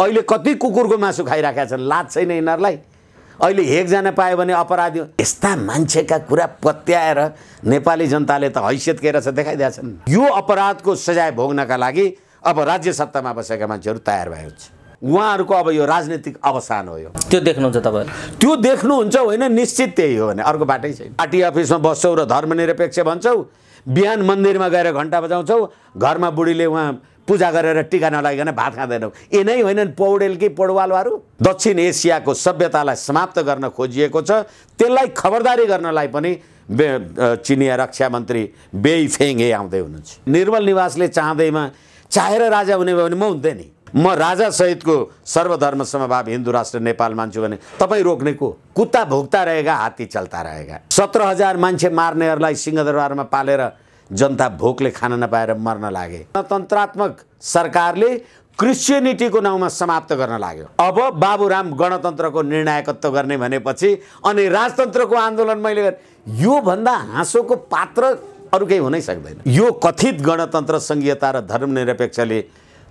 अहिले कति कुकुरको मासु खाइराखेका छन्, लाज छैन यिनीहरूलाई। अहिले एकजना पायो भने अपराधी। यस्ता मान्छेका कुरा पत्याएर नेपाली जनताले त हैसियत के रहेछ देखाइदिएका छन्। यो अपराधको सजाय भोग्नका लागि अब राज्य सत्तामा बसेका मान्छेहरू तयार भएको छ। उहाँहरूको अब यो राजनीतिक अवसान हो। यो त्यो देख्नुहुन्छ तपाईँहरू? त्यो देख्नुहुन्छ होइन, निश्चित त्यही हो भने अर्को बाटै छैन। पार्टी अफिसमा बस्छौ र धर्मनिरपेक्ष भन्छौ, बिहान मन्दिरमा गएर घन्टा बजाउँछौ, घरमा बुढीले उहाँ पूजा गरेर टीका नलागिकन भात खाँदैनौ। ए नै होइनन् पौडेल कि पौडवालहरू? दक्षिण एसियाको सभ्यतालाई समाप्त गर्न खोजिएको छ। त्यसलाई खबरदारी गर्नलाई पनि चिनिया रक्षा मन्त्री बेई फेङ्गे आउँदै हुनुहुन्छ। निर्मल निवासले चाहेर राजा हुने भयो भने म हुन्थेँ नि। म राजा सहितको सर्वधर्म समभाव हिन्दू राष्ट्र नेपाल मान्छु भने तपाईँ रोक्ने को? कुत्ता भोक्ता रहेगा, हात्ती चल्ता रहेगा। 17,000 मान्छे मार्नेहरूलाई सिंहदरबारमा पालेर जनता भोकले खान नपाएर मर्न लागे। गणतन्त्रात्मक सरकारले क्रिस्चियनिटीको नाउँमा समाप्त गर्न लाग्यो। अब बाबुराम गणतन्त्रको निर्णायकत्व गर्ने भनेपछि अनि राजतन्त्रको आन्दोलन मैले यो भन्दा हाँसोको पात्र अरू केही हुनै सक्दैन। यो कथित गणतन्त्र संघीयता र धर्मनिरपेक्षले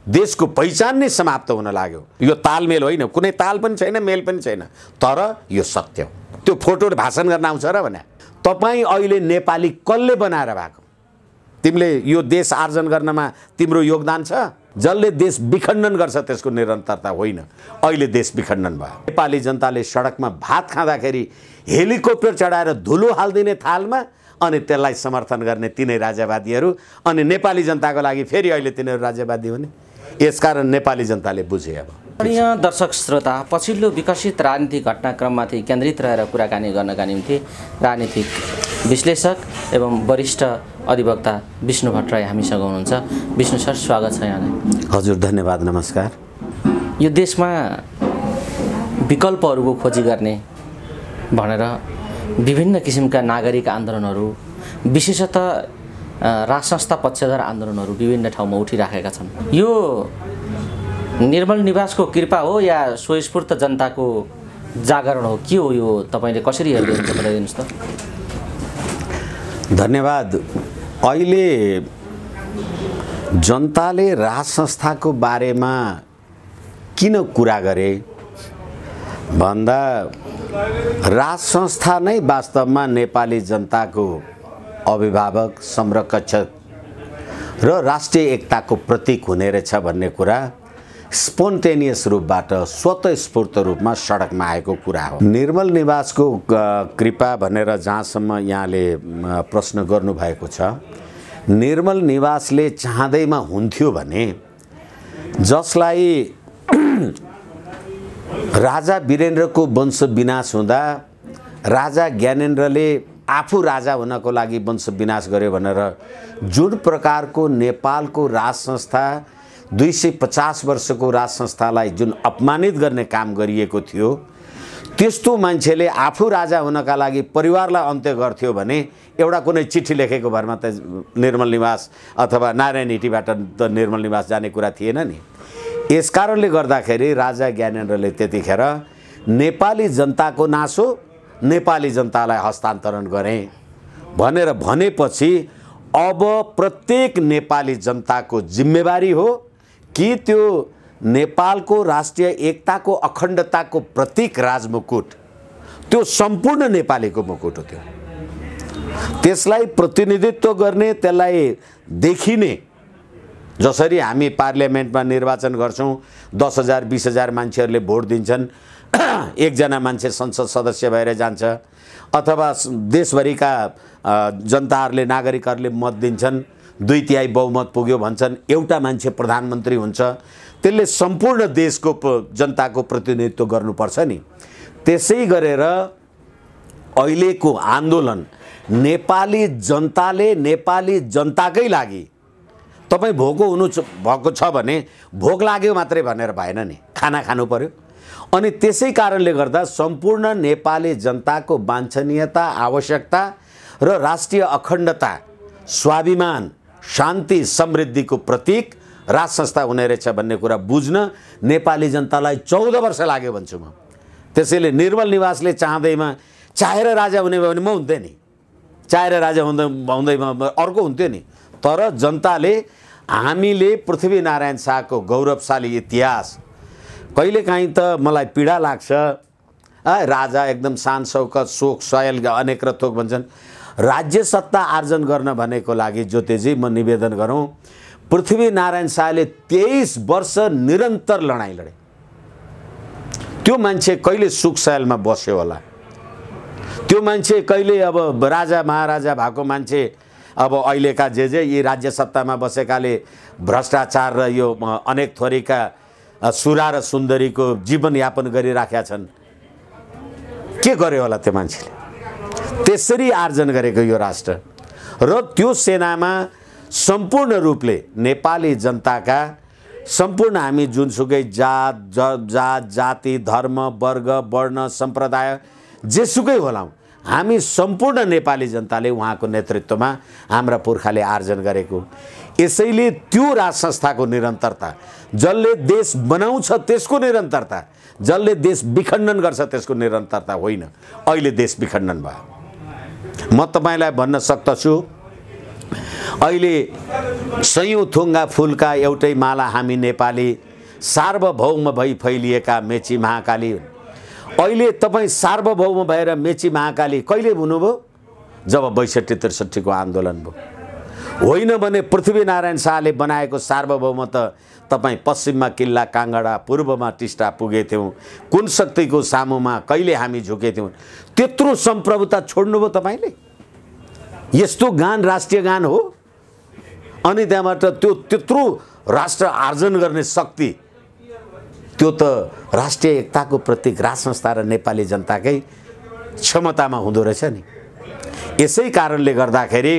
देशको पहिचान नै समाप्त हुन लाग्यो। यो तालमेल होइन, कुनै ताल पनि छैन, मेल पनि छैन, तर यो सत्य हो। त्यो फोटोले भाषण गर्न आउँछ र भने तपाईँ अहिले नेपाली कसले बनाएर भएको? तिमीले यो देश आर्जन गर्नमा तिम्रो योगदान छ? जसले देश विखण्डन गर्छ त्यसको निरन्तरता होइन। अहिले देश विखण्डन भयो। नेपाली जनताले सडकमा भात खाँदाखेरि हेलिकप्टर चढाएर धुलो हालिदिने थालमा अनि त्यसलाई समर्थन गर्ने तिनै राजावादीहरू, अनि नेपाली जनताको लागि फेरि अहिले तिनीहरू राजावादी हुने। यसकारण नेपाली जनताले बुझे। अब यहाँ दर्शक श्रोता, पछिल्लो विकसित राजनीतिक घटनाक्रममाथि केन्द्रित रहेर कुराकानी गर्नका निम्ति राजनीतिक विश्लेषक एवं वरिष्ठ अधिवक्ता विष्णु भट्टराई हामीसँग हुनुहुन्छ। विष्णु सर, स्वागत छ यहाँलाई। हजुर, धन्यवाद, नमस्कार। यो देशमा विकल्पहरूको खोजी गर्ने भनेर विभिन्न किसिमका नागरिक आन्दोलनहरू, विशेषतः राजसंस्था पक्षधर आन्दोलनहरू विभिन्न ठाउँमा उठिराखेका छन्। यो निर्मल निवासको कृपा हो या स्वस्फूर्त जनताको जागरण हो? के हो यो? तपाईँले कसरी हेर्नुहुन्छ बताइदिनुहोस् त। धन्यवाद। अहिले जनताले राजसंस्थाको बारेमा किन कुरा गरे भन्दा राजसंस्था नै वास्तवमा नेपाली जनताको अभिभावक, संरक्षक र राष्ट्रिय एकताको प्रतीक हुने रहेछ भन्ने कुरा स्पोन्टेनियस रूपबाट, स्वतःस्फूर्त रूपमा सडकमा आएको कुरा हो। निर्मल निवासको कृपा भनेर जहाँसम्म यहाँले प्रश्न गर्नुभएको छ, निर्मल निवासले चाहँदैमा हुन्थ्यो भने जसलाई राजा वीरेन्द्रको वंश विनाश हुँदा राजा ज्ञानेन्द्रले आफू राजा हुनको लागि वंश विनाश गर्यो भनेर जुन प्रकारको नेपालको राजसंस्था 250 वर्षको राजसंस्थालाई जुन अपमानित गर्ने काम गरिएको थियो, त्यस्तो मान्छेले आफू राजा हुनका लागि परिवारलाई अन्त्य गर्थ्यो भने एउटा कुनै चिठी लेखेको भरमा त निर्मल निवास अथवा नारायण हिटीबाट त निर्मल निवास जाने कुरा थिएन नि। यसकारणले गर्दाखेरि राजा ज्ञानेन्द्रले त्यतिखेर नेपाली जनताको नासो नेपाली जनतालाई हस्तान्तरण गरे भनेर भनेपछि अब प्रत्येक नेपाली जनताको जिम्मेवारी हो कि त्यो नेपालको राष्ट्रिय एकताको अखण्डताको प्रतीक राजमुकुट त्यो सम्पूर्ण नेपालीको मुकुट हो। त्यसलाई प्रतिनिधित्व गर्ने, त्यसलाई देखिने, जसरी हामी पार्लियामेन्टमा निर्वाचन गर्छौँ 10,000 20,000 मान्छेहरूले भोट दिन्छन्, एकजना मान्छे संसद सदस्य भएर जान्छ, अथवा देशभरिका जनताहरूले, नागरिकहरूले मत दिन्छन्, 2/3 बहुमत पुग्यो भन्छन्, एउटा मान्छे प्रधानमन्त्री हुन्छ, त्यसले सम्पूर्ण देशको जनताको प्रतिनिधित्व गर्नुपर्छ नि। त्यसै गरेर अहिलेको आन्दोलन नेपाली जनताले नेपाली जनताकै लागि, तपाईँ भोको भएको छ भने भोक लाग्यो मात्रै भनेर भएन नि, खाना खानु पर्यो। अनि त्यसै कारणले गर्दा सम्पूर्ण नेपाली जनताको वाञ्छनीयता, आवश्यकता र राष्ट्रिय अखण्डता, स्वाभिमान, शान्ति, समृद्धिको प्रतीक राजसंस्था हुने रहेछ भन्ने कुरा बुझ्न नेपाली जनतालाई 14 वर्ष लाग्यो भन्छु म। त्यसैले निर्मल निवासले चाहेर राजा हुने भयो भने म हुन्थेँ नि, चाहेर राजा हुँदैमा अर्को हुन्थ्यो नि। तर जनताले हामीले पृथ्वीनारायण शाहको गौरवशाली इतिहास, कहिलेकाहीँ त मलाई पीडा लाग्छ, राजा एकदम शान शौकत शोक सयल अनेक र थोक भन्छन्। राज्य सत्ता आर्जन गर्न भनेको लागि ज्योतिजी म निवेदन गरौँ, पृथ्वीनारायण शाहले 23 वर्ष निरन्तर लडाइँ लडे। त्यो मान्छे कहिले सुख सयलमा बस्यो होला? त्यो मान्छे कहिले अब राजा महाराजा भएको मान्छे अब अहिलेका जे यी राज्य सत्तामा बसेकाले भ्रष्टाचार र यो अनेक थरीका सुरा र सुन्दरीको जीवनयापन गरिराखेका छन्, के गर्यो होला त्यो मान्छेले? त्यसरी आर्जन गरेको यो राष्ट्र र त्यो सेनामा सम्पूर्ण रूपले नेपाली जनताका सम्पूर्ण हामी जुनसुकै जात जाति धर्म वर्ग वर्ण सम्प्रदाय जेसुकै होलाौँ, हामी सम्पूर्ण नेपाली जनताले उहाँको नेतृत्वमा हाम्रा पुर्खाले आर्जन गरेको। यसैले त्यो राज संस्थाको निरन्तरता, जसले देश बनाउँछ त्यसको निरन्तरता, जसले देश विखण्डन गर्छ त्यसको निरन्तरता होइन। अहिले देश विखण्डन भयो। म तपाईँलाई भन्न सक्दछु, अहिले सयौं थुङ्गा फुलका एउटै माला हामी नेपाली सार्वभौम भई फैलिएका मेची महाकाली। अहिले तपाईँ सार्वभौम भएर मेची महाकाली कहिले हुनुभयो? जब 62-63 को आन्दोलन भयो। होइन भने पृथ्वीनारायण शाहले बनाएको सार्वभौम त तपाईँ पश्चिममा किल्ला काङ्गडा, पूर्वमा टिस्टा पुगेथ्यौँ, कुन शक्तिको सामुमा कहिले हामी झुकेथ्यौँ? त्यत्रो सम्प्रभुता छोड्नुभयो तपाईँले? यस्तो गान राष्ट्रिय गान हो? अनि त्यहाँबाट त्यो त्यत्रो राष्ट्र आर्जन गर्ने शक्ति, त्यो त राष्ट्रिय एकताको प्रतीक राज संस्था र नेपाली जनताकै क्षमतामा हुँदो रहेछ नि। यसै कारणले गर्दाखेरि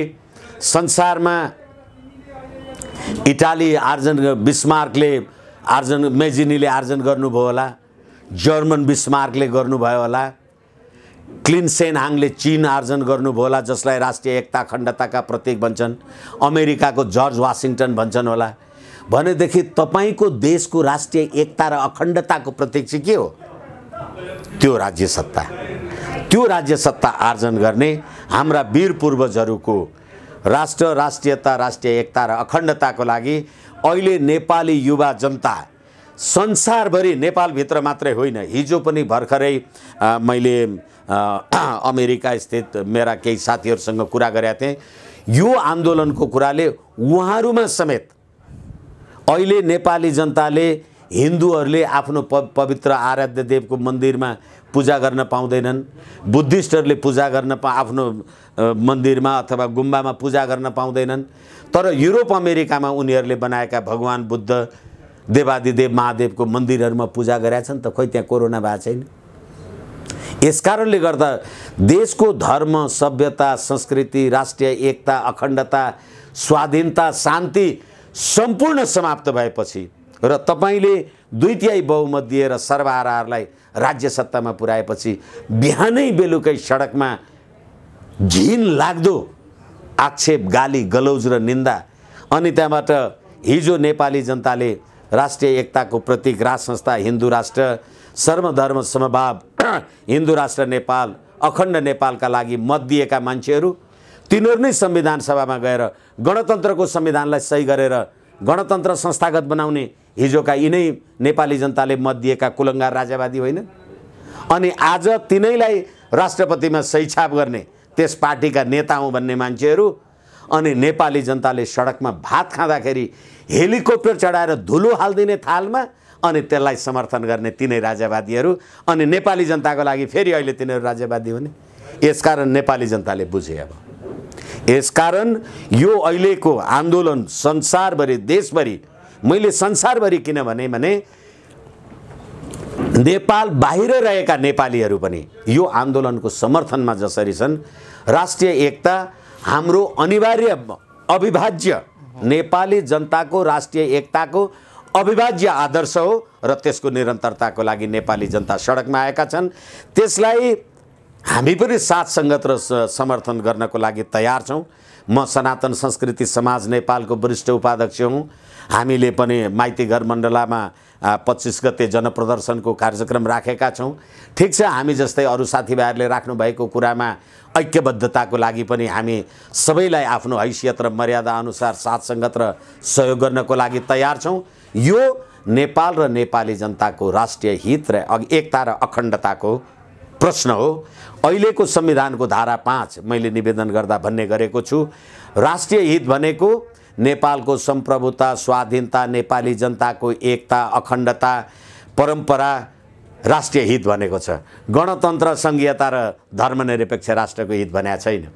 संसारमा इटाली आर्जन, बिस्मार्कले आर्जन, मेजिनीले आर्जन गर्नुभयो होला, जर्मन बिस्मार्कले गर्नुभयो होला, क्लिनसेनहाङले चीन आर्जन गर्नुभयो होला, जसलाई राष्ट्रिय एकता अखण्डताका प्रतीक भन्छन्, अमेरिकाको जर्ज वाशिङटन भन्छन् होला। भनेदेखि तपाईँको देशको राष्ट्रिय एकता र अखण्डताको प्रतीक चाहिँ के हो? त्यो राज्य सत्ता। त्यो राज्य सत्ता आर्जन गर्ने हाम्रा वीर पूर्वजहरूको राष्ट्र, राष्ट्रियता, राष्ट्रिय एकता र अखण्डताको लागि अहिले नेपाली युवा जनता संसारभरि, नेपालभित्र मात्रै होइन, हिजो पनि भर्खरै मैले अमेरिका स्थित मेरा केही साथीहरूसँग कुरा गरेका थिएँ। यो आन्दोलनको कुराले उहाँहरूमा समेत अहिले नेपाली जनताले, हिन्दूहरूले आफ्नो पवित्र आराध्य देवको मन्दिरमा पूजा गर्न पाउँदैनन्, बुद्धिस्टहरूले पूजा गर्न आफ्नो मन्दिरमा अथवा गुम्बामा पूजा गर्न पाउँदैनन्। तर युरोप अमेरिकामा उनीहरूले बनाएका भगवान बुद्ध, देवादिदेव महादेवको मन्दिरहरूमा पूजा गरेका छन् त खोइ त्यहाँ कोरोना भएको छैन। यसकारणले गर्दा देशको धर्म, सभ्यता, संस्कृति, राष्ट्रिय एकता, अखण्डता, स्वाधीनता, शान्ति सम्पूर्ण समाप्त भएपछि र तपाईले 2/3 बहुमत दिएर सर्वहाराहरूलाई राज्य सत्तामा पुर्याएपछि बिहानै बेलुकै सडकमा घिन लाग्दो आक्षेप, गाली गलौज र निन्दा, अनि त्यहाँबाट हिजो नेपाली जनताले राष्ट्रिय एकताको प्रतीक राज संस्था, हिन्दू राष्ट्र, सर्वधर्म समभाव, हिन्दू राष्ट्र नेपाल, अखण्ड नेपालका लागि मत दिएका मान्छेहरू, तिनीहरू नै संविधान सभामा गएर गणतन्त्रको संविधानलाई सही गरेर गणतन्त्र संस्थागत बनाउने हिजोका यिनै नेपाली जनताले मत दिएका कुलङ्गार राजावादी होइन? अनि आज तिनैलाई राष्ट्रपतिमा सही छाप गर्ने त्यस पार्टीका नेता हुँ भन्ने मान्छेहरू, अनि नेपाली जनताले सडकमा भात खाँदाखेरि हेलिकप्टर चढाएर धुलो हालिदिने थालमा अनि त्यसलाई समर्थन गर्ने तिनै राजावादीहरू, अनि नेपाली जनताको लागि फेरि अहिले तिनीहरू राजावादी हुने। यसकारण नेपाली जनताले बुझे। अब यसकारण यो अहिलेको आन्दोलन संसारभरि, देशभरि, मैले संसारभरि किन भने नेपाल बाहिर रहेका नेपालीहरू पनि यो आन्दोलनको समर्थनमा जसरी छन्, राष्ट्रिय एकता हाम्रो अनिवार्य अविभाज्य, नेपाली जनताको राष्ट्रिय एकताको अविभाज्य आदर्श हो र त्यसको निरन्तरताको लागि नेपाली जनता सडकमा आएका छन्। त्यसलाई हामी पनि साथ संगत र समर्थन गर्नको लागि तयार छौँ। म सनातन संस्कृति समाज नेपालको वरिष्ठ उपाध्यक्ष हुँ। हामीले पनि माइती घर मण्डलामा 25 गते जनप्रदर्शनको कार्यक्रम राखेका छौँ। ठिक छ, हामी जस्तै अरू साथीभाइहरूले राख्नु भएको कुरामा ऐक्यबद्धताको लागि पनि हामी सबैलाई आफ्नो हैसियत र मर्यादा अनुसार साथ संगत र सहयोग गर्नको लागि तयार छौँ। यो नेपाल र नेपाली जनताको राष्ट्रिय हित र एकता र अखण्डताको प्रश्न हो। अहिलेको संविधानको धारा 5 मैले निवेदन गर्दा भन्ने गरेको छु, राष्ट्रिय हित भनेको नेपालको सम्प्रभुता, स्वाधीनता, नेपाली जनताको एकता, अखण्डता, परम्परा राष्ट्रिय हित भनेको छ। गणतन्त्र, संघीयता र धर्मनिरपेक्ष राष्ट्रको हित भनेको छैन।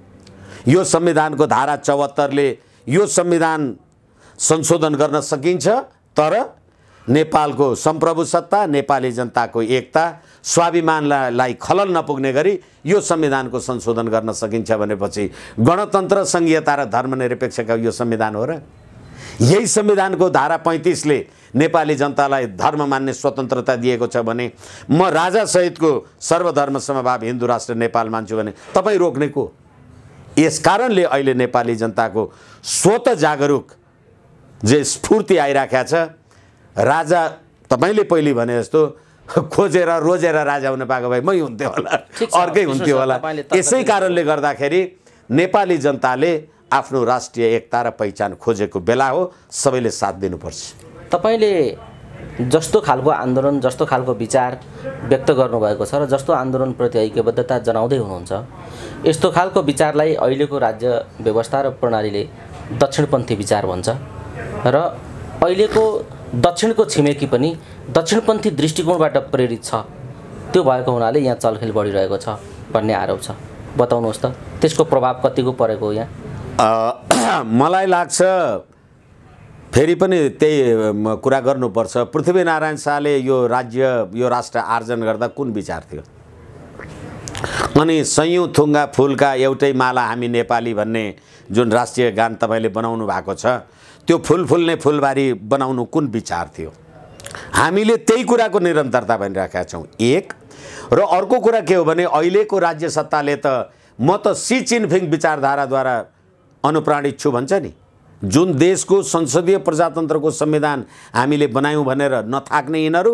यो संविधानको धारा 74ले यो संविधान संशोधन गर्न सकिन्छ, तर नेपालको सम्प्रभु सत्ता, नेपाली जनताको एकता, स्वाभिमानलाई खलल नपुग्ने गरी यो संविधानको संशोधन गर्न सकिन्छ भनेपछि गणतन्त्र, संघीयता र धर्मनिरपेक्षका यो संविधान हो र? यही संविधानको धारा 35ले नेपाली जनतालाई धर्म मान्ने स्वतन्त्रता दिएको छ भने म राजा सहितको सर्वधर्म समभाव हिन्दू राष्ट्र नेपाल मान्छु भने तपाईँ रोक्ने को? यस कारणले अहिले नेपाली जनताको स्वत जागरुक जे स्फूर्ति आइराखेको छ। राजा तपाईले पहिले भने जस्तो खोजेर रोजेर राजा हुन पाएको भए मै हुन्थ्यो होला, अर्कै हुन्थ्यो होला। यसै कारणले गर्दाखेरि नेपाली जनताले आफ्नो राष्ट्रिय एकता र पहिचान खोजेको बेला हो। सबैले साथ दिनुपर्छ। तपाईले जस्तो खालको आन्दोलन, जस्तो खालको विचार व्यक्त गर्नुभएको छ र जस्तो आन्दोलनप्रति ऐक्यबद्धता जनाउँदै हुनुहुन्छ, यस्तो खालको विचारलाई अहिलेको राज्य व्यवस्था र प्रणालीले दक्षिणपन्थी विचार भन्छ र अहिलेको दक्षिणको छिमेकी पनि दक्षिणपन्थी दृष्टिकोणबाट प्रेरित छ। त्यो भएको हुनाले यहाँ चलखेल बढिरहेको छ भन्ने आरोप छ। बताउनुहोस् त त्यसको प्रभाव कतिको परेको हो यहाँ? मलाई लाग्छ फेरि पनि त्यही कुरा गर्नुपर्छ। पृथ्वीनारायण शाहले यो राज्य, यो राष्ट्र आर्जन गर्दा कुन विचार थियो? अनि सयौं थुङ्गा फुलका एउटै माला हामी नेपाली भन्ने जुन राष्ट्रिय गान तपाईँले बनाउनु भएको छ, त्यो फुल फुल्ने फुलबारी बनाउनु कुन विचार थियो? हामीले त्यही कुराको निरन्तरता भनिरहेका छौँ। एक र अर्को कुरा के हो भने अहिलेको राज्य सत्ताले त म त सी चिनफिङ विचारधाराद्वारा अनुप्राणित छु भन्छ नि। जुन देशको संसदीय प्रजातन्त्रको संविधान हामीले बनायौँ भनेर नथाक्ने यिनीहरू,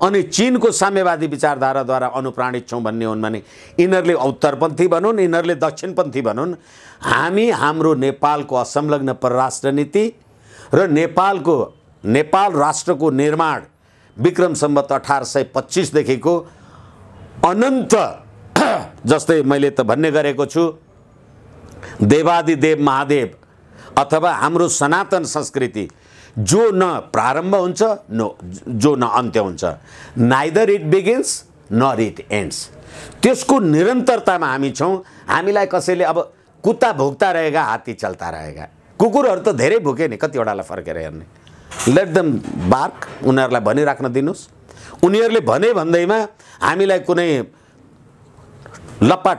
अनि चीनको साम्यवादी विचारधाराद्वारा अनुप्राणित छौँ भन्ने हुन् भने यिनीहरूले उत्तरपन्थी भनुन्, यिनीहरूले दक्षिणपन्थी भनुन्। हामी हाम्रो नेपालको असंलग्न परराष्ट्र नीति र नेपाल राष्ट्रको निर्माण विक्रम सम्वत 1825 देखिको अनन्त, जस्तै मैले त भन्ने गरेको छु, देवादिदेव महादेव अथवा हाम्रो सनातन संस्कृति जो न प्रारम्भ हुन्छ जो न अन्त्य हुन्छ, neither it begins nor it ends, त्यसको निरन्तरतामा हामी छौँ। हामीलाई कसैले अब कुत्ता भुक्ता रहेगा हात्ती चल्ता रहेगा, कुकुरहरू त धेरै भुके नि, कतिवटालाई फर्केर हेर्ने, लेट देम बार्क, उनीहरूलाई भनिराख्न दिनुहोस्। उनीहरूले भने भन्दैमा हामीलाई कुनै लप्पा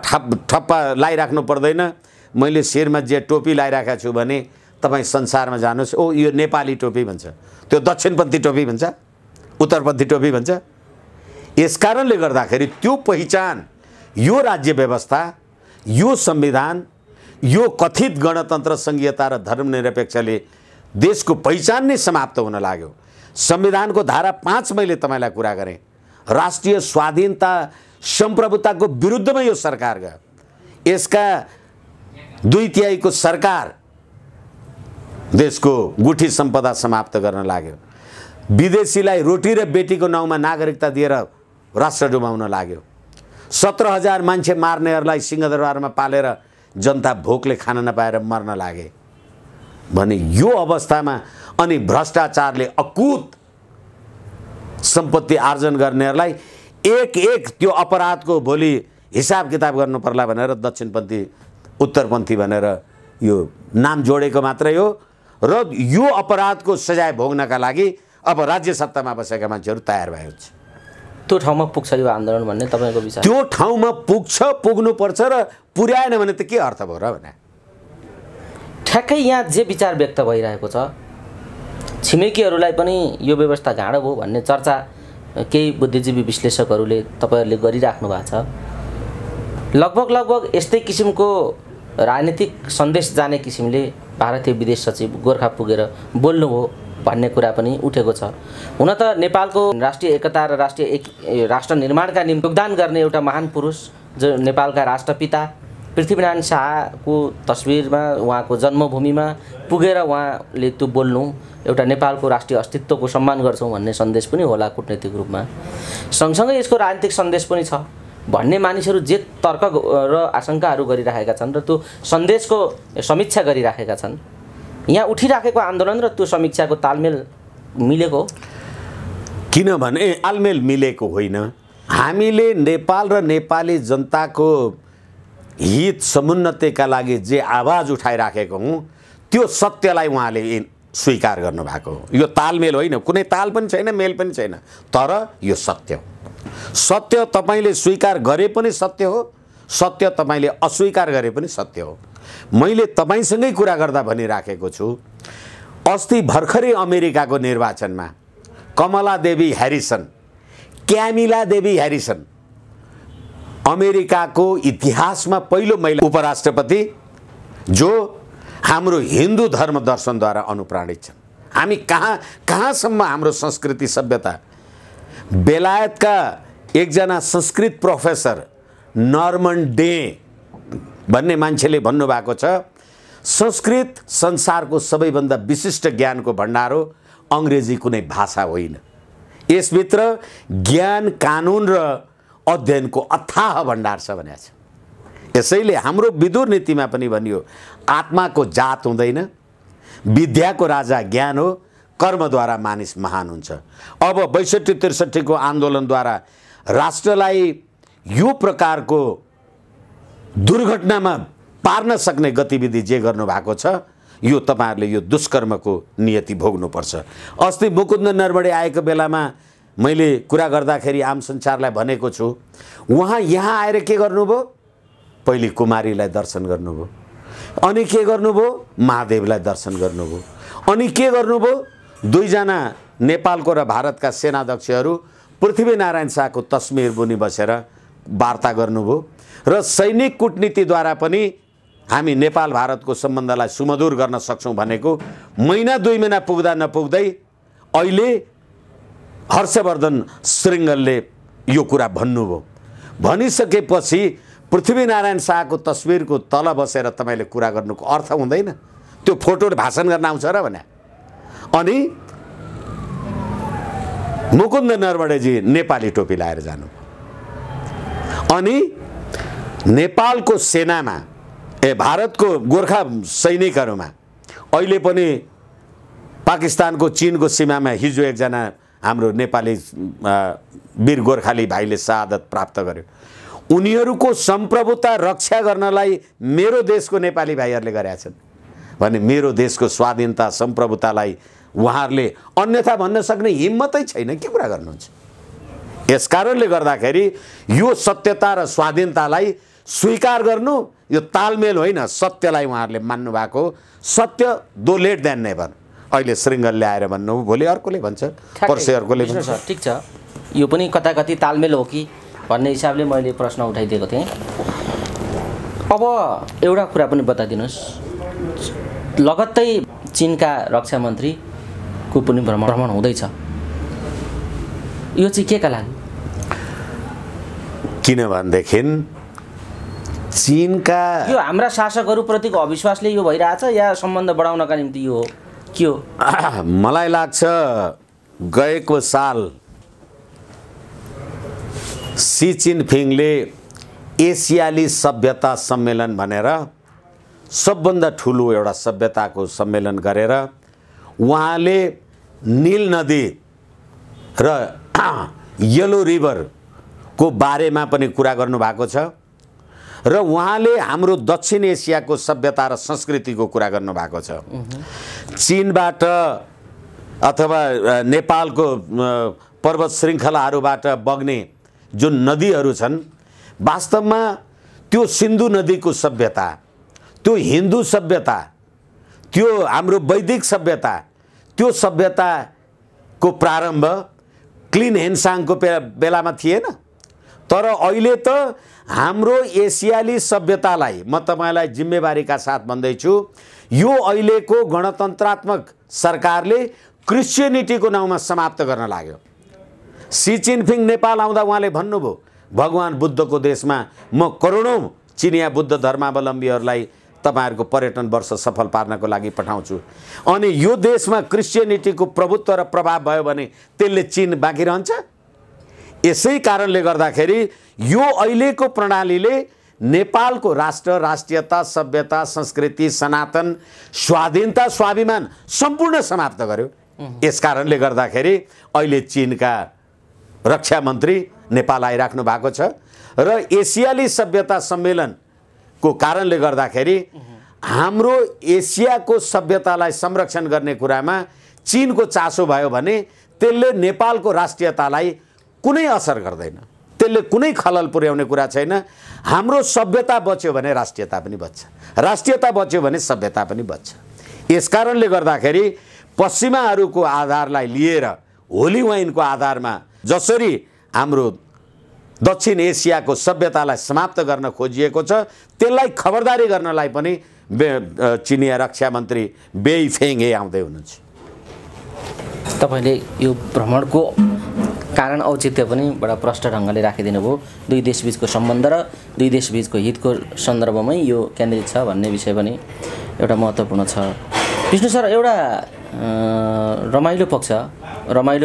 ठप्पा लगाइराख्नु पर्दैन। मैले शिरमा जे टोपी लगाइराखेको छु भने तपाईँ संसारमा जानुहोस्, ओ यो नेपाली टोपी भन्छ, त्यो दक्षिणपन्थी टोपी भन्छ, उत्तरपन्थी टोपी भन्छ। यसकारणले गर्दाखेरि त्यो पहिचान, यो राज्य व्यवस्था, यो संविधान, यो कथित गणतन्त्र, संघीयता र धर्मनिरपेक्षले देशको पहिचान नै समाप्त हुन लाग्यो। संविधानको धारा 5 मैले तपाईँलाई कुरा गरेँ, राष्ट्रिय स्वाधीनता सम्प्रभुताको विरुद्धमा यो सरकार गयो। यसका 2/3 सरकार देशको गुठी सम्पदा समाप्त गर्न लाग्यो। विदेशीलाई रोटी र बेटीको नाउँमा नागरिकता दिएर राष्ट्र डुबाउन लाग्यो। 17,000 मान्छे मार्नेहरूलाई सिंहदरबारमा पालेर जनता भोकले खान नपाएर मर्न लागे भने यो अवस्थामा अनि भ्रष्टाचारले अकुत सम्पत्ति आर्जन गर्नेहरूलाई एक त्यो अपराधको भोलि हिसाब किताब गर्नु पर्ला भनेर दक्षिणपन्थी उत्तरपन्थी भनेर यो नाम जोडेको मात्रै हो। र यो अपराधको सजाय भोग्नका लागि अब राज्य सत्तामा बसेका मान्छेहरू तयार भएको छ। त्यो ठाउँमा पुग्छ यो आन्दोलन भन्ने तपाईँको विचार? त्यो ठाउँमा पुग्नुपर्छ र पुर्याएन भने त के अर्थ भयो र भने? ठ्याक्कै यहाँ जे विचार व्यक्त भइरहेको छ, छिमेकीहरूलाई पनि यो व्यवस्था गाँडो भयो भन्ने चर्चा केही बुद्धिजीवी विश्लेषकहरूले तपाईँहरूले गरिराख्नु भएको छ। लगभग यस्तै किसिमको राजनीतिक सन्देश जाने किसिमले भारतीय विदेश सचिव गोरखा पुगेर बोल्नुभयो भन्ने कुरा पनि उठेको छ। हुन त नेपालको राष्ट्रिय एकता र राष्ट्र निर्माणका निम्ति योगदान गर्ने एउटा महान पुरुष जो नेपालका राष्ट्रपिता पृथ्वीनारायण शाहको तस्बिरमा उहाँको जन्मभूमिमा पुगेर उहाँले त्यो बोल्नु एउटा नेपालको राष्ट्रिय अस्तित्वको सम्मान गर्छौँ भन्ने सन्देश पनि होला कूटनैतिक रूपमा, सँगसँगै यसको राजनीतिक सन्देश पनि छ भन्ने मानिसहरू जे तर्क र आशंकाहरू गरिराखेका छन् र त्यो सन्देशको समीक्षा गरिराखेका छन्। यहाँ उठिराखेको आन्दोलन र त्यो समीक्षाको तालमेल मिलेको हो? किनभने तालमेल मिलेको होइन। हामीले नेपाल र नेपाली जनताको हित समुन्नतिका लागि जे आवाज उठाइराखेको हौँ त्यो सत्यलाई उहाँले स्वीकार गर्नुभएको हो। यो तालमेल होइन, कुनै ताल पनि छैन, मेल पनि छैन, तर यो सत्य हो। सत्य तपाईँले स्वीकार गरे पनि सत्य हो, सत्य तपाईँले अस्वीकार गरे पनि सत्य हो। मैले तपाईँसँगै कुरा गर्दा भनिराखेको छु, अस्ति भर्खरै अमेरिकाको निर्वाचनमा कमला देवी ह्यारिसन, क्यामिला देवी ह्यारिसन, अमेरिकाको इतिहासमा पहिलो महिला उपराष्ट्रपति जो हाम्रो हिन्दू धर्म दर्शनद्वारा अनुप्राणित छन्। हामी कहाँसम्म हाम्रो संस्कृति सभ्यता, बेलायतका एकजना संस्कृत प्रोफेसर नर्मन डे भन्ने मान्छेले भन्नुभएको छ, संस्कृत संसारको सबैभन्दा विशिष्ट ज्ञानको भण्डार हो, अङ्ग्रेजी कुनै भाषा होइन। यसभित्र ज्ञान, कानुन र अध्ययनको अथाह भण्डार छ भनेको छ। यसैले हाम्रो विदुर नीतिमा पनि भनियो, आत्माको जात हुँदैन, विद्याको राजा ज्ञान हो, कर्मद्वारा मानिस महान हुन्छ। अब 62-63 को आन्दोलनद्वारा राष्ट्रलाई यो प्रकारको दुर्घटनामा पार्न सक्ने गतिविधि जे गर्नुभएको छ, यो तपाईहरुले यो दुष्कर्मको नियति भोग्नुपर्छ। अस्ति मुकुन्द नरवणे आएको बेलामा मैले कुरा गर्दाखेरि आम सञ्चारलाई भनेको छु, उहाँ यहाँ आएर के गर्नुभयो? पहिले कुमारीलाई दर्शन गर्नुभयो, अनि के गर्नुभयो? महादेवलाई दर्शन गर्नुभयो, अनि के गर्नुभयो? दुईजना नेपालको र भारतका सेनाध्यक्षहरू पृथ्वीनारायण शाहको तस्बिर बुनी बसेर वार्ता गर्नुभयो र सैनिक कूटनीतिद्वारा पनि हामी नेपाल भारतको सम्बन्धलाई सुमधुर गर्न सक्छौं भनेको महिना 2 महिना पुग्दा नपुग्दै अहिले हर्षवर्धन श्रृङ्गलले यो कुरा भन्नुभयो। भनिसकेपछि पृथ्वीनारायण शाहको तस्बिरको तल बसेर तपाईले कुरा गर्नुको अर्थ हुँदैन? त्यो फोटोले भाषण गर्न आउँछ र भने? अनि मुकुन्द नरवणेजी नेपाली टोपी लाएर जानु, अनि नेपालको सेनामा भारतको गोर्खा सैनिकहरुमा अहिले पनि पाकिस्तानको चीनको सीमामा हिजो एकजना हाम्रो नेपाली वीर गोर्खाली भाइले शहादत प्राप्त गर्यो। उनीहरुको सम्प्रभुता रक्षा गर्नलाई मेरो देशको नेपाली भाइहरुले गरेका छन् भने मेरो देशको स्वाधीनता सम्प्रभुतालाई उहाँहरुले अन्यथा भन्न सक्ने हिम्मतै छैन। के कुरा गर्नुहुन्छ? यसकारणले गर्दाखेरि यो सत्यता र स्वाधीनतालाई स्वीकार गर्नु यो तालमेल होइन, सत्यलाई उहाँहरुले मान्नु भएको। सत्य दो लेट देन नेभर। अहिले श्रृङ्गलले आएर भन्नु, भोलि अर्कोले भन्छ, पर्सि अर्कोले भन्छ। ठीक छ, यो पनि कताकति तालमेल हो कि भन्ने हिसाबले मैले प्रश्न उठाइदिएको थिएँ। अब एउटा कुरा पनि बताइदिनुस्, लगत्तै चीनका रक्षा मन्त्रीको पनि भ्रमण हुँदैछ, यो चाहिँ केका लागि? किनभनेदेखि चीनका यो हाम्रा शासकहरूप्रतिको अविश्वासले यो भइरहेछ या सम्बन्ध बढाउनका निम्ति यो के हो? मलाई लाग्छ गएको साल सी जिनपिङले एसियाली सभ्यता सम्मेलन भनेर सबभन्दा ठुलो एउटा सभ्यताको सम्मेलन गरेर उहाँले नील नदी र येलो रिभरको बारेमा पनि कुरा गर्नु भएको छ र उहाँले हाम्रो दक्षिण एसियाको सभ्यता र संस्कृतिको कुरा गर्नु भएको छ। चीनबाट अथवा नेपालको पर्वत श्रृङ्खलाहरूबाट बग्ने जुन नदीहरू छन्, वास्तवमा त्यो सिन्धु नदीको सभ्यता, त्यो हिन्दू सभ्यता, त्यो हाम्रो वैदिक सभ्यता, त्यो सभ्यताको प्रारम्भ क्लिन हेन्साङको बेलामा थिएन। तर अहिले त हाम्रो एसियाली सभ्यतालाई म तपाईलाई जिम्मेवारीका साथ भन्दैछु, यो अहिलेको गणतन्त्रात्मक सरकारले क्रिश्चियनिटीको नाउँमा समाप्त गर्न लाग्यो। सी जिनपिङ नेपाल आउँदा उहाँले भन्नुभयो, भगवान बुद्धको देशमा म करोडौं चिनिया बुद्ध धर्मावलम्बीहरूलाई तपाईहरुको पर्यटन वर्ष सफल पार्नको लागि पठाउँछु। अनि यो देशमा क्रिश्चियनिटीको प्रभुत्व र प्रभाव भयो भने त्यसले चीन बाँकी रहन्छ। यसै कारणले गर्दाखेरि यो अहिलेको प्रणालीले नेपालको राष्ट्र, राष्ट्रियता, सभ्यता, संस्कृति, सनातन, स्वाधीनता, स्वाभिमान सम्पूर्ण समाप्त गर्यो। यस कारणले गर्दाखेरि अहिले चीनका रक्षा मन्त्री नेपाल आइराख्नु भएको छ र एसियाली सभ्यता सम्मेलनको कारणले गर्दाखेरि हाम्रो एसियाको सभ्यतालाई संरक्षण गर्ने कुरामा चीनको चासो भयो भने त्यसले नेपालको राष्ट्रियतालाई कुनै असर गर्दैन, त्यसले कुनै खलल पुर्याउने कुरा छैन। हाम्रो सभ्यता बच्यो भने राष्ट्रियता पनि बच्छ, राष्ट्रियता बच्यो भने सभ्यता पनि बच्छ। यस कारणले गर्दाखेरि पश्चिमाहरूको आधारलाई लिएर होली वाइनको आधारमा जसरी हाम्रो दक्षिण एसियाको सभ्यतालाई समाप्त गर्न खोजिएको छ त्यसलाई खबरदारी गर्नलाई पनि चिनिया रक्षा मन्त्री बेई फेङहे आउँदै हुनुहुन्छ। तपाईले यो भ्रमणको कारण औचित्य पनि बडा प्रष्ट ढङ्गले राखिदिनु भयो। दुई देशबीचको सम्बन्ध र दुई देशबीचको हितको सन्दर्भमै यो केन्द्रित छ भन्ने विषय पनि एउटा महत्त्वपूर्ण छ। विष्णु सर, एउटा रमाइलो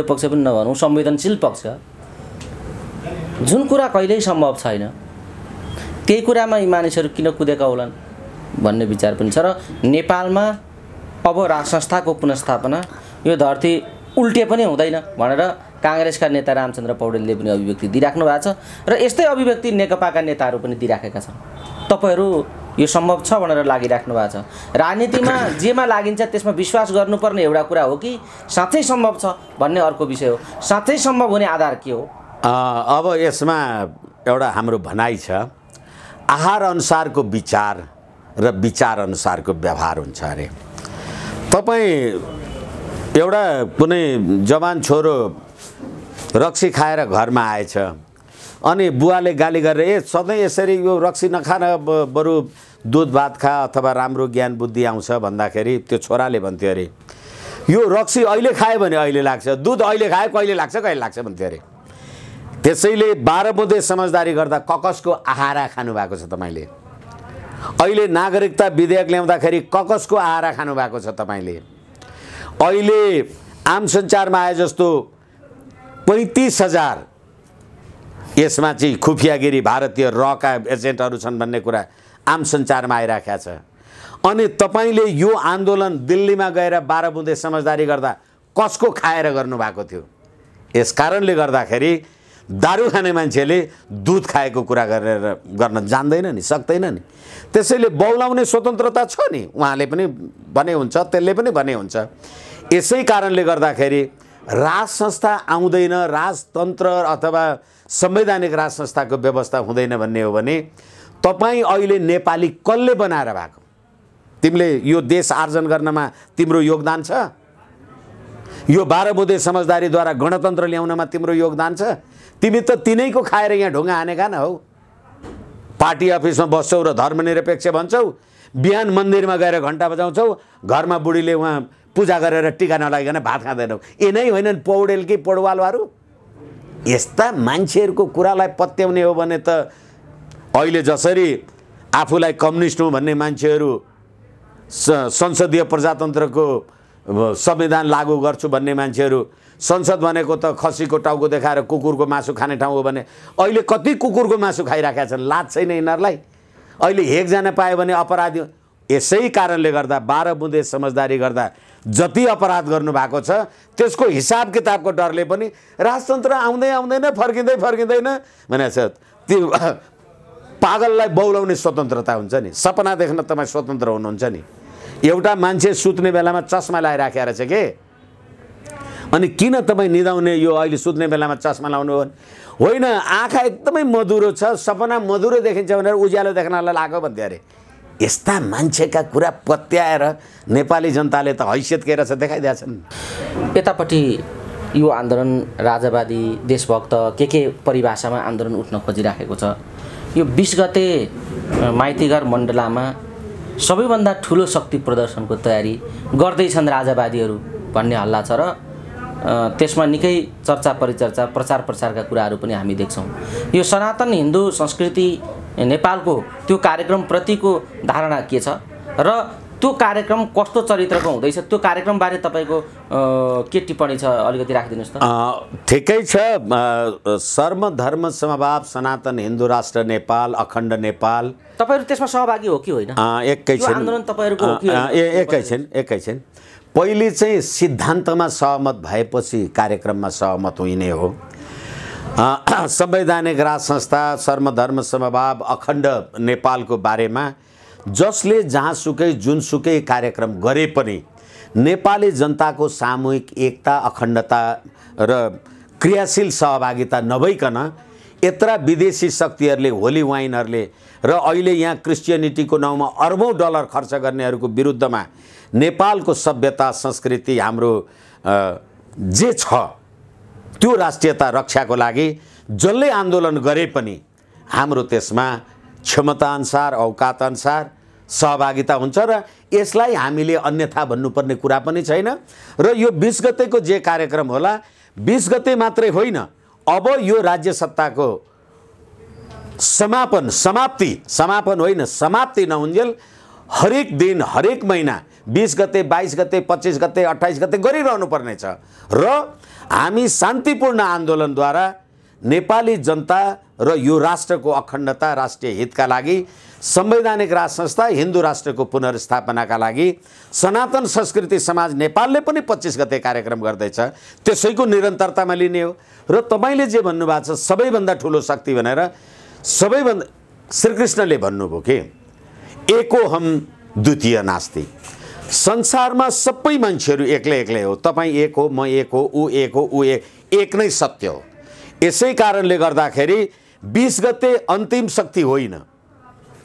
पक्ष पनि नभनौँ, संवेदनशील पक्ष, जुन कुरा कहिल्यै सम्भव छैन त्यही कुरामा यी मानिसहरू किन कुदेका होलान् भन्ने विचार पनि छ। र नेपालमा अब राज संस्थाको पुनर्स्थापना यो धरती उल्टे पनि हुँदैन भनेर काङ्ग्रेसका नेता रामचन्द्र पौडेलले पनि अभिव्यक्ति दिइराख्नु भएको छ र यस्तै अभिव्यक्ति नेकपाका नेताहरू पनि दिइराखेका छन्। तपाईहरू यो सम्भव छ भनेर लागिराख्नु भएको छ। राजनीतिमा जेमा लागिन्छ त्यसमा विश्वास गर्नुपर्ने एउटा कुरा हो कि साँच्चै सम्भव छ भन्ने अर्को विषय हो। साँच्चै सम्भव हुने आधार के हो? अब यसमा एउटा हाम्रो भनाइ छ, आहार अनुसारको विचार र विचार अनुसारको व्यवहार हुन्छ अरे। तपाईँ एउटा कुनै जवान छोरो रक्सी खाएर घरमा आएछ अनि बुवाले गाली गरेर सधैँ यसरी यो रक्सी नखान बरु दुध भात खा अथवा राम्रो ज्ञान बुद्धि आउँछ भन्दाखेरि त्यो छोराले भन्थ्यो अरे यो रक्सी अहिले खायो भने अहिले लाग्छ, दुध अहिले खायो कहिले लाग्छ भन्थ्यो अरे। त्यसैले 12 बुँदे समझदारी गर्दा ककसको आहारा खानु भएको छ तपाईले। अहिले नागरिकता विधेयक ल्याउँदाखेरि ककसको आहारा खानु भएको छ तपाईले। अहिले आम सञ्चारमा आए जस्तो 35,000 यसमा चाहिँ खुफियागिरी भारतीय रका एजेन्टहरू छन् भन्ने कुरा आम सञ्चारमा आइराखेको छ। अनि तपाईले यो आन्दोलन दिल्लीमा गएर 12 बुँदे समझदारी गर्दा कसको खाएर गर्नुभएको थियो? यस कारणले गर्दाखेरि दारू खाने मान्छेले दुध खाएको कुरा गर्न जान्दैन नि, सक्दैन नि। त्यसैले बौलाउने स्वतन्त्रता छ नि, उहाँले पनि भने हुन्छ, त्यसले पनि भने हुन्छ। यसै कारणले गर्दाखेरि राज संस्था आउँदैन, राजतन्त्र अथवा संवैधानिक राज संस्थाको व्यवस्था हुँदैन भन्ने हो भने तपाईँ अहिले नेपाली कसले बनाएर भएको? तिमीले यो देश आर्जन गर्नमा तिम्रो योगदान छ? यो 12 बुँदे समझदारीद्वारा गणतन्त्र ल्याउनमा तिम्रो योगदान छ? तिमी त तिनैको खाएर यहाँ ढुङ्गा हानेका न हौ। पार्टी अफिसमा बस्छौ र धर्मनिरपेक्ष भन्छौ, बिहान मन्दिरमा गएर घण्टा बजाउँछौ, घरमा बुढीले उहाँ पूजा गरेर टीका नलागिकन भात खाँदैनौ। यिनै होइनन् पौडेल कि पौडवालहरू? यस्ता मान्छेहरूको कुरालाई पत्याउने हो भने त अहिले जसरी आफूलाई कम्युनिस्ट हुँ भन्ने मान्छेहरू संसदीय प्रजातन्त्रको संविधान लागू गर्छु भन्ने मान्छेहरू संसद भनेको त खसीको टाउको देखाएर कुकुरको मासु खाने ठाउँ हो भने अहिले कति कुकुरको मासु खाइराखेका छन्? लाज छैन यिनीहरूलाई? अहिले हेक जान पायो भने अपराधी। यसै कारणले गर्दा 12 बुँदे समझदारी गर्दा जति अपराध गर्नु भएको छ त्यसको हिसाब किताबको डरले पनि राजतन्त्र आउँदैन फर्किँदैन भनेको छ। त्यो पागललाई बौलाउने स्वतन्त्रता हुन्छ नि। सपना देख्न तपाईँ स्वतन्त्र हुनुहुन्छ नि। एउटा मान्छे सुत्ने बेलामा चस्मा लगाइराखेर छ के? अनि किन तपाईँ निदाउने यो अहिले सुत्ने बेलामा चस्मा लाउनु होइन? आँखा एकदमै मधुरो छ, सपना मधुरो देखिन्छ भनेर उज्यालो देख्नलाई लाग्यो भन्थ्यो अरे। यस्ता मान्छेका कुरा पत्याएर नेपाली जनताले त हैसियत के रहेछ देखाइदिएछन्। यतापट्टि यो आन्दोलन राजावादी देशभक्त के परिभाषामा आन्दोलन उठ्न खोजिराखेको छ। यो 20 गते माइतीघर मण्डलामा सबैभन्दा ठुलो शक्ति प्रदर्शनको तयारी गर्दैछन् राजावादीहरू भन्ने हल्ला छ र त्यसमा निकै चर्चा परिचर्चा प्रचार प्रसारका कुराहरू पनि हामी देख्छौँ। यो सनातन हिन्दू संस्कृति नेपालको त्यो कार्यक्रमप्रतिको धारणा के छ र त्यो कार्यक्रम कस्तो चरित्रको हुँदैछ, त्यो कार्यक्रमबारे तपाईँको के टिप्पणी छ अलिकति राखिदिनुहोस् त। ठिकै छ। सर्व धर्म समभाव सनातन हिन्दू राष्ट्र नेपाल, अखण्ड नेपाल, तपाईँहरू त्यसमा सहभागी हो कि होइन? एकैछिन आन्दोलन तपाईँहरूको हो कि? एकैछिन। पहिले चाहिँ सिद्धान्तमा सहमत भएपछि कार्यक्रममा सहमत हुने हो। संवैधानिक राज संस्था, सर्वधर्म समभाव, अखण्ड नेपालको बारेमा जसले जहाँसुकै जुनसुकै कार्यक्रम गरे पनि नेपाली जनताको सामूहिक एकता, अखण्डता र क्रियाशील सहभागिता नभइकन यत्रा विदेशी शक्तिहरूले, होली वाइनहरूले र अहिले यहाँ क्रिस्चियनिटीको नाउँमा अरबौँ डलर खर्च गर्नेहरूको विरुद्धमा नेपालको सभ्यता, संस्कृति, हाम्रो जे छ त्यो राष्ट्रियता रक्षाको लागि जसले आन्दोलन गरे पनि हाम्रो त्यसमा क्षमताअनुसार, औकातअनुसार सहभागिता हुन्छ र यसलाई हामीले अन्यथा भन्नुपर्ने कुरा पनि छैन। र यो 20 गतेको जे कार्यक्रम होला, 20 गते मात्रै होइन, अब यो राज्य सत्ताको समाप्ति होइन, समाप्ति नहुन्जेल हरेक दिन, हरेक महिना 20 गते, 22 गते, 25 गते, 28 गते गरिरहनु पर्नेछ र हामी शान्तिपूर्ण आन्दोलनद्वारा नेपाली जनता र यो राष्ट्रको अखण्डता, राष्ट्रिय हितका लागि, संवैधानिक राज संस्था, हिन्दू राष्ट्रको पुनर्स्थापनाका लागि सनातन संस्कृति समाज नेपालले पनि 25 गते कार्यक्रम गर्दैछ, त्यसैको निरन्तरतामा लिने हो। र तपाईँले जे भन्नुभएको छ सबैभन्दा ठुलो शक्ति भनेर, सबैभन्दा श्रीकृष्णले भन्नुभयो कि एको हम द्वितीय नास्ति। संसारमा सबै मान्छेहरू एक्लै हो, तपाईँ एक हो, म एक हो, ऊ एक हो, ऊ एक नै सत्य हो। यसै कारणले गर्दाखेरि 20 गते अन्तिम शक्ति होइन,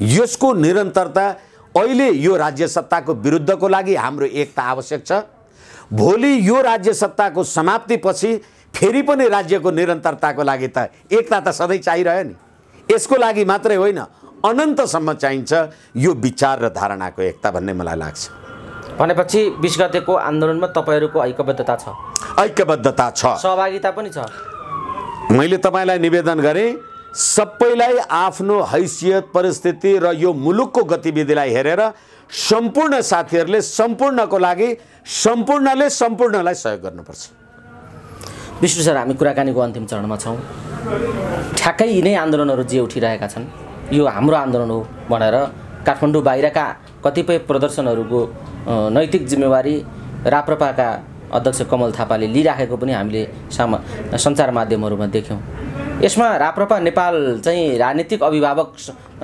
यसको निरन्तरता। अहिले यो राज्य सत्ताको विरुद्धको लागि हाम्रो एकता आवश्यक छ। भोलि यो राज्य सत्ताको समाप्तिपछि फेरि पनि राज्यको निरन्तरताको लागि त एकता त सधैँ चाहिरह्यो नि। यसको लागि मात्रै होइन, अनन्तसम्म चाहिन्छ यो विचार र धारणाको एकता भन्ने मलाई लाग्छ। भनेपछि 20 गतेको आन्दोलनमा तपाईँहरूको ऐक्यबद्धता छ? ऐक्यबद्धता छ, सहभागिता पनि छ। मैले तपाईँलाई निवेदन गरेँ, सबैलाई आफ्नो हैसियत, परिस्थिति र यो मुलुकको गतिविधिलाई हेरेर सम्पूर्ण साथीहरूले सम्पूर्णको लागि सम्पूर्णले सम्पूर्णलाई सहयोग गर्नुपर्छ। विष्णु सर, हामी कुराकानीको अन्तिम चरणमा छौँ। ठ्याक्कै यिनै आन्दोलनहरू जे उठिरहेका छन्, यो हाम्रो आन्दोलन हो भनेर काठमाडौँ बाहिरका कतिपय प्रदर्शनहरूको नैतिक जिम्मेवारी राप्रपाका अध्यक्ष कमल थापाले लिइराखेको पनि हामीले सञ्चार माध्यमहरूमा देख्यौँ। यसमा राप्रपा नेपाल चाहिँ राजनीतिक अभिभावक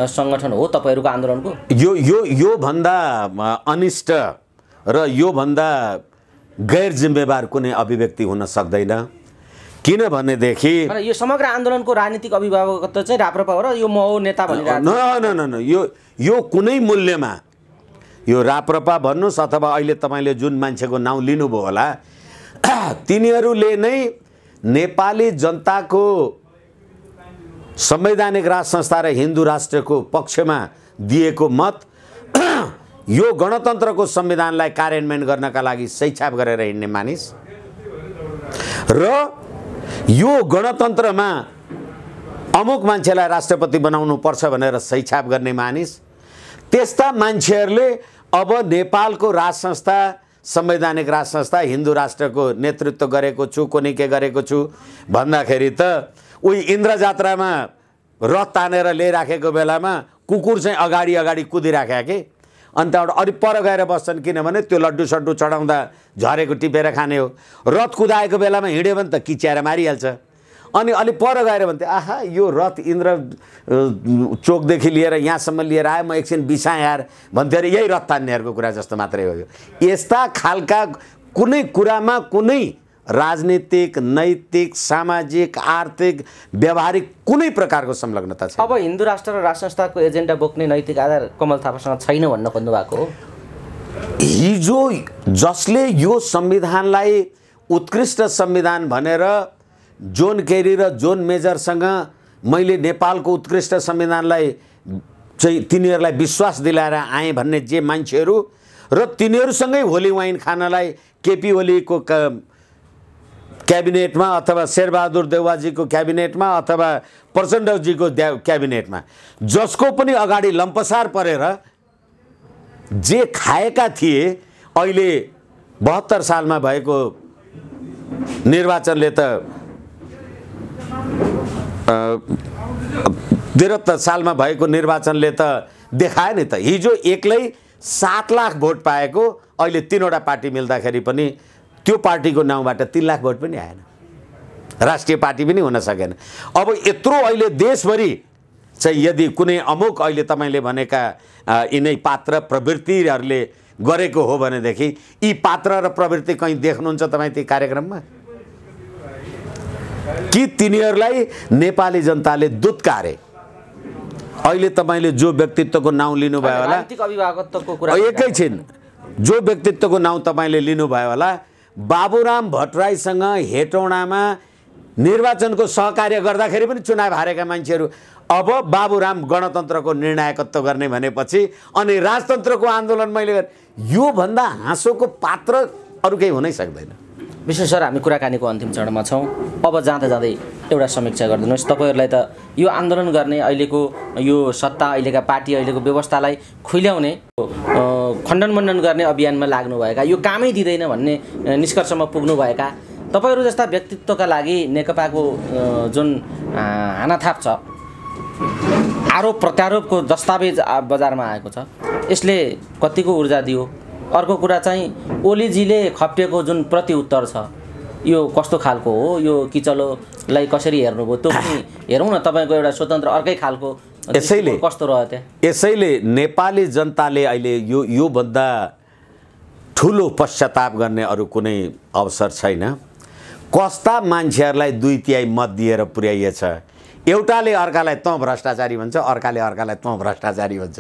सङ्गठन हो तपाईँहरूको आन्दोलनको? यो भन्दा अनिष्ट र यो भन्दा गैर जिम्मेवार कुनै अभिव्यक्ति हुन सक्दैन। किनभनेदेखि यो समग्र आन्दोलनको राजनीतिक अभिभावक चाहिँ राप्रपा हो र यो म हो नेता भनिरहेको? न, यो कुनै मूल्यमा, यो राप्रपा भन्नुहोस् अथवा अहिले तपाईँले जुन मान्छेको नाउँ लिनुभयो होला, तिनीहरूले नै नेपाली जनताको संवैधानिक राज संस्था र हिन्दू राष्ट्रको पक्षमा दिएको मत, यो गणतन्त्रको संविधानलाई कार्यान्वयन गर्नका लागि सैछाप गरेर हिँड्ने मानिस र यो गणतन्त्रमा अमुक मान्छेलाई राष्ट्रपति बनाउनु पर्छ भनेर सैछाप गर्ने मानिस, त्यस्ता मान्छेहरूले अब नेपालको राज संस्था, संवैधानिक राज संस्था, हिन्दू राष्ट्रको नेतृत्व गरेको छु, कुनै के गरेको छु भन्दाखेरि त उही इन्द्र जात्रामा रथ तानेर ल्याइराखेको बेलामा कुकुर चाहिँ अगाडि कुदिराख्या कि, अनि त्यहाँबाट अलिक पर गएर बस्छन्, किनभने त्यो लड्डु सड्डु चढाउँदा झरेको टिपेर खाने हो। रथ कुदाएको बेलामा हिँड्यो भने त किच्याएर मारिहाल्छ। अनि अलिक पर गएर भन्थे आहा यो रथ इन्द्र चोकदेखि लिएर यहाँसम्म लिएर आयो, म एकछिन बिसाएँ यार भन्थ्यो अरे, यही रथ तान्नेहरूको कुरा जस्तो मात्रै हो। यस्ता खालका कुनै कुरामा कुनै राजनीतिक, नैतिक, सामाजिक, आर्थिक, व्यावहारिक कुनै प्रकारको संलग्नता छैन। अब हिन्दू राष्ट्र र राज संस्थाको एजेन्डा बोक्ने नैतिक आधार कमल थापासँग छैन भन्न खोज्नु भएको हो? हिजो जसले यो संविधानलाई उत्कृष्ट संविधान भनेर जोन केरी र जोन मेजरसँग मैले नेपालको उत्कृष्ट संविधानलाई चाहिँ तिनीहरूलाई विश्वास दिलाएर आएँ भन्ने जे मान्छेहरू र तिनीहरूसँगै होली वाइन खानलाई केपी ओलीको क्याबिनेटमा अथवा शेरबहादुर देउवाजीको क्याबिनेटमा अथवा प्रचण्डजीको क्याबिनेटमा जसको पनि अगाडि लम्पसार परेर जे खाएका थिए अहिले 72 सालमा भएको निर्वाचनले त 73 सालमा भएको निर्वाचनले त देखायो नि त। हिजो एक्लै 7 लाख भोट पाएको अहिले 3वटा पार्टी मिल्दाखेरि पनि त्यो पार्टीको नाउँबाट 3 लाख भोट पनि आएन, राष्ट्रिय पार्टी पनि हुन सकेन। अब यत्रो अहिले देशभरि चाहिँ यदि कुनै अमुक अहिले तपाईँले भनेका यिनै पात्र प्रवृत्तिहरूले गरेको हो भनेदेखि यी पात्र र प्रवृत्ति कहीँ देख्नुहुन्छ तपाईँ ती कार्यक्रममा? कि तिनीहरूलाई नेपाली जनताले दुत्कारे? अहिले तपाईँले जो व्यक्तित्वको नाउँ लिनुभयो होला, अभिभावकत्वको कुरा एकैछिन जो व्यक्तित्वको नाउँ तपाईँले लिनुभयो होला, बाबुराम भट्टराईसँग हेटौँडामा निर्वाचनको सहकार्य गर्दाखेरि पनि चुनाव हारेका मान्छेहरू अब बाबुराम गणतन्त्रको निर्णायकत्व गर्ने भनेपछि अनि राजतन्त्रको आन्दोलन मैले यो भन्दा हाँसोको पात्र अरू केही हुनै सक्दैन। विशेष सर, हामी कुराकानीको अन्तिम चरणमा छौँ। अब जाँदा जाँदै एउटा समीक्षा गरिदिनुहोस्। तपाईँहरूलाई त यो आन्दोलन गर्ने अहिलेको यो सत्ता, अहिलेका पार्टी, अहिलेको व्यवस्थालाई खुइल्याउने, खण्डन मण्डन गर्ने अभियानमा लाग्नुभएका, यो कामै दिँदैन भन्ने निष्कर्षमा पुग्नुभएका तपाईँहरू जस्ता व्यक्तित्वका लागि नेकपाको जुन हानाथाप छ, आरोप प्रत्यारोपको दस्तावेज बजारमा आएको छ, यसले कतिको ऊर्जा दियो? अर्को कुरा चाहिँ ओलीजीले खप्टिएको जुन प्रत्युत्तर छ यो कस्तो खालको हो? यो किचलोलाई कसरी हेर्नुभयो त्यो पनि हेरौँ न। तपाईँको एउटा स्वतन्त्र अर्कै खालको यसैले कस्तो रह्यो त्यहाँ? यसैले नेपाली जनताले अहिले यो भन्दा ठुलो पश्चाताप गर्ने अरू कुनै अवसर छैन। कस्ता मान्छेहरूलाई 2/3 मत दिएर पुर्याइएछ। एउटाले अर्कालाई तँ भ्रष्टाचारी भन्छ, अर्काले अर्कालाई तँ भ्रष्टाचारी भन्छ।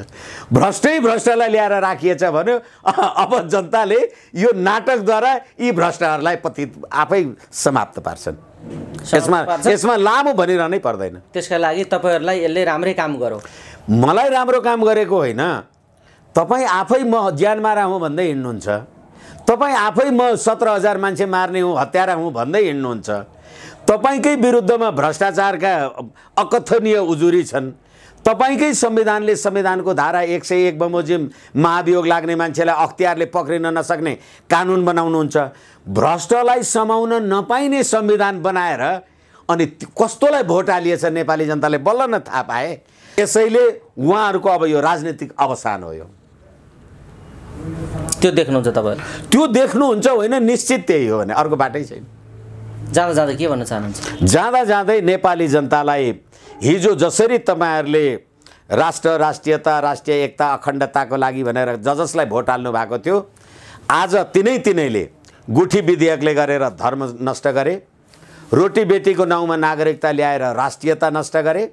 भ्रष्टैलाई ल्याएर राखिएछ भन्यो। अब जनताले यो नाटकद्वारा यी भ्रष्टहरूलाई आफै समाप्त पार्छन्। यसमा लामो भनिरहनै पर्दैन। त्यसका लागि तपाईँहरूलाई यसले राम्रै काम गरौँ। मलाई राम्रो काम गरेको होइन, तपाईँ आफै म ज्यान मारा हुँ भन्दै हिँड्नुहुन्छ, तपाईँ आफै म 17,000 मान्छे मार्ने हुँ, हत्यारा हुँ भन्दै हिँड्नुहुन्छ, तपाईँकै विरुद्धमा भ्रष्टाचारका अकथनीय उजुरी छन्, तपाईँकै संविधानले संविधानको धारा 101 बमोजिम महाभियोग लाग्ने मान्छेलाई अख्तियारले पक्रिन नसक्ने कानुन बनाउनुहुन्छ। भ्रष्टलाई समाउन नपाइने संविधान बनाएर अनि कस्तोलाई भोट हालिएछ नेपाली जनताले बल्ल न थाहा पाए। यसैले उहाँहरूको अब यो राजनीतिक अवसान हो। यो त्यो देख्नुहुन्छ तपाईँहरू? त्यो देख्नुहुन्छ होइन, निश्चित त्यही हो भने अर्को बाटै छैन। जाँदा जाँदै के भन्न चाहनुहुन्छ? जाँदा जाँदै नेपाली जनतालाई हिजो जसरी तपाईँहरूले राष्ट्र, राष्ट्रियता, राष्ट्रिय एकता, अखण्डताको लागि भनेर जसलाई भोट हाल्नु भएको थियो, आज तिनैले गुठी विधेयकले गरेर धर्म नष्ट गरे, रोटी बेटीको नाउँमा नागरिकता ल्याएर राष्ट्रियता नष्ट गरे,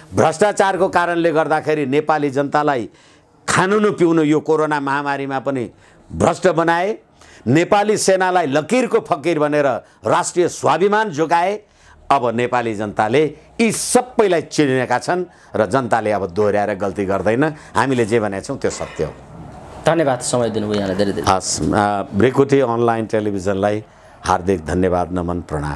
भ्रष्टाचारको कारणले गर्दाखेरि नेपाली जनतालाई खानु पिउनु यो कोरोना महामारीमा पनि भ्रष्ट बनाए, नेपाली सेनालाई लकीरको फकीर भनेर राष्ट्रिय स्वाभिमान जोगाए। अब नेपाली जनताले यी सबैलाई चिनेका छन् र जनताले अब दोहोऱ्याएर गल्ती गर्दैन। हामीले जे भनेका छौँ त्यो सत्य हो। धन्यवाद, समय दिनुभयो यहाँलाई धेरै धेरै। भ्रिकुटी अनलाइन टेलिभिजनलाई हार्दिक धन्यवाद, नमन, प्रणाम।